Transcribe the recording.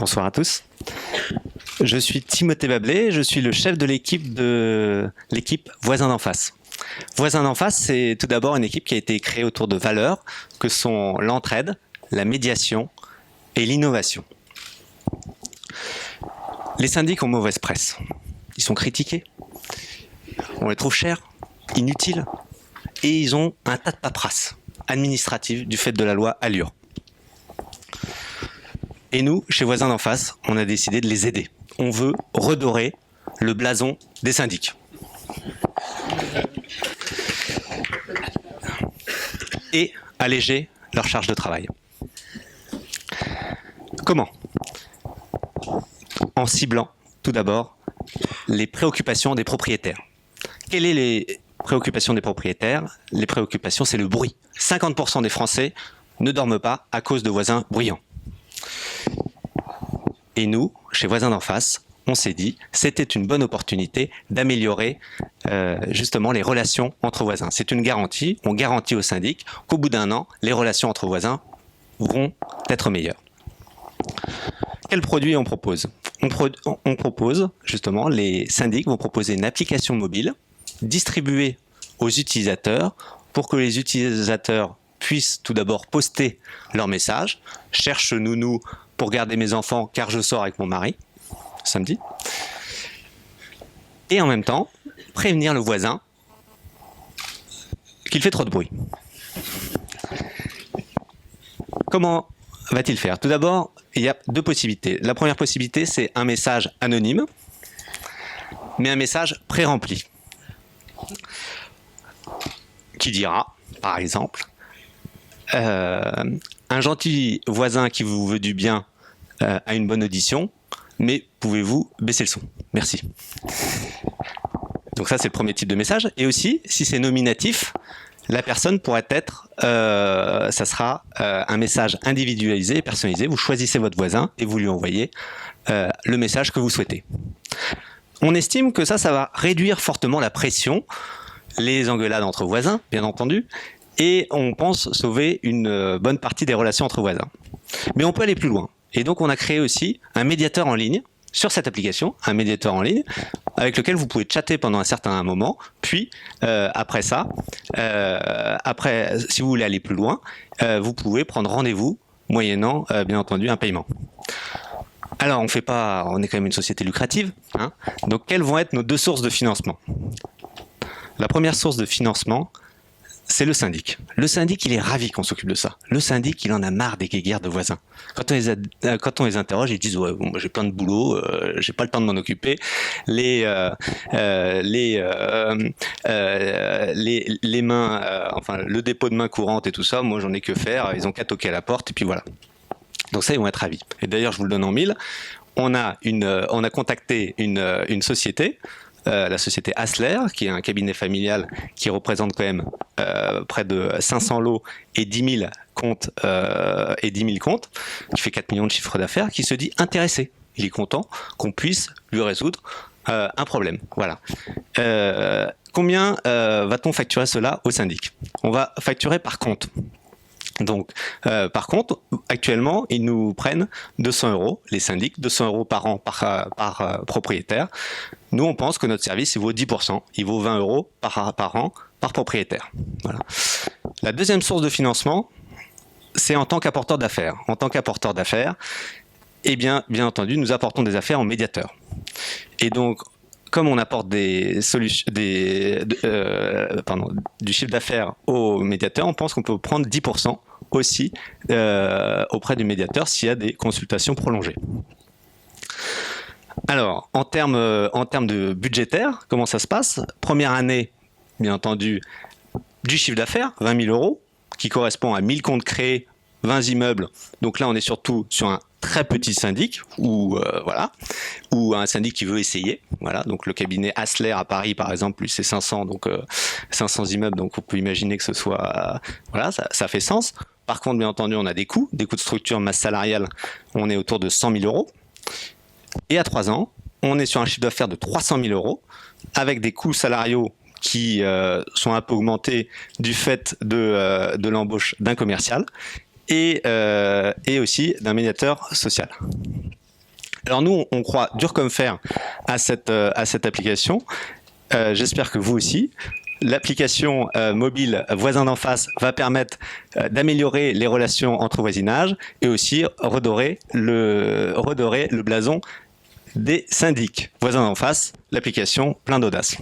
Bonsoir à tous. Je suis Timothée Bablé, je suis le chef de l'équipe Voisins d'en face. Voisins d'en face, c'est tout d'abord une équipe qui a été créée autour de valeurs que sont l'entraide, la médiation et l'innovation. Les syndics ont mauvaise presse. Ils sont critiqués, on les trouve chers, inutiles, et ils ont un tas de paperasse administrative du fait de la loi Allure. Et nous, chez Voisins d'en face, on a décidé de les aider. On veut redorer le blason des syndics. Et alléger leur charge de travail. Comment? En ciblant, tout d'abord, les préoccupations des propriétaires. Quelles sont les préoccupations des propriétaires? Les préoccupations, c'est le bruit. 50% des Français ne dorment pas à cause de voisins bruyants. Et nous, chez Voisins d'en face, on s'est dit c'était une bonne opportunité d'améliorer justement les relations entre voisins. C'est une garantie, on garantit au syndic qu'au bout d'un an, les relations entre voisins vont être meilleures. Quels produits on propose? On propose, justement, les syndics vont proposer une application mobile distribuée aux utilisateurs pour que les utilisateurs puissent tout d'abord poster leurs messages. Cherche nounou pour garder mes enfants car je sors avec mon mari, samedi. Et en même temps, prévenir le voisin qu'il fait trop de bruit. Comment va-t-il faire? Tout d'abord, il y a deux possibilités. La première possibilité, c'est un message anonyme, mais un message pré-rempli, qui dira, par exemple, un gentil voisin qui vous veut du bien a une bonne audition, mais pouvez-vous baisser le son? Merci. Donc ça, c'est le premier type de message. Et aussi, si c'est nominatif, la personne pourrait être, ça sera un message individualisé et personnalisé. Vous choisissez votre voisin et vous lui envoyez le message que vous souhaitez. On estime que ça va réduire fortement la pression, les engueulades entre voisins, bien entendu, et on pense sauver une bonne partie des relations entre voisins. Mais on peut aller plus loin. Et donc on a créé aussi un médiateur en ligne sur cette application, un médiateur en ligne, avec lequel vous pouvez chatter pendant un certain moment, puis après ça, si vous voulez aller plus loin, vous pouvez prendre rendez-vous, moyennant bien entendu un paiement. Alors on est quand même une société lucrative, hein, donc quelles vont être nos deux sources de financement? La première source de financement, c'est le syndic. Le syndic, il est ravi qu'on s'occupe de ça. Le syndic, il en a marre des guéguerres de voisins. Quand on les interroge, ils disent ouais, bon, j'ai plein de boulot, j'ai pas le temps de m'en occuper. Les mains, enfin le dépôt de main courante et tout ça, moi j'en ai que faire. Ils ont qu'à toquer à la porte et puis voilà. Donc ça, ils vont être ravis. Et d'ailleurs, je vous le donne en mille. On a contacté une société. La société Asler, qui est un cabinet familial qui représente quand même près de 500 lots et 10 000 comptes, qui fait 4 millions de chiffre d'affaires, qui se dit intéressé. Il est content qu'on puisse lui résoudre un problème. Voilà. Combien va-t-on facturer cela au syndic? On va facturer par compte. Donc, par contre, actuellement, ils nous prennent 200 €, les syndics, 200 € par an par propriétaire. Nous, on pense que notre service, il vaut 10%, il vaut 20 € par an par propriétaire. Voilà. La deuxième source de financement, c'est en tant qu'apporteur d'affaires. En tant qu'apporteur d'affaires, eh bien entendu, nous apportons des affaires en médiateur. Et donc, comme on apporte du chiffre d'affaires au médiateur, on pense qu'on peut prendre 10% aussi auprès du médiateur s'il y a des consultations prolongées. Alors, en termes de budgétaire, comment ça se passe? Première année, bien entendu, du chiffre d'affaires, 20 000 €, qui correspond à 1000 comptes créés, 20 immeubles. Donc là, on est surtout sur un très petit syndic ou un syndic qui veut essayer. Voilà, donc le cabinet Asler à Paris, par exemple, lui c'est 500, donc 500 immeubles, donc on peut imaginer que ce soit voilà, ça fait sens. Par contre, bien entendu, on a des coûts de structure, masse salariale, on est autour de 100 000 €. Et à 3 ans, on est sur un chiffre d'affaires de 300 000 € avec des coûts salariaux qui sont un peu augmentés du fait de l'embauche d'un commercial et aussi d'un médiateur social. Alors nous, on croit dur comme fer à cette application. J'espère que vous aussi. L'application mobile Voisin d'en face va permettre d'améliorer les relations entre voisinages et aussi redorer le blason des syndics. Voisin d'en face, l'application plein d'audace.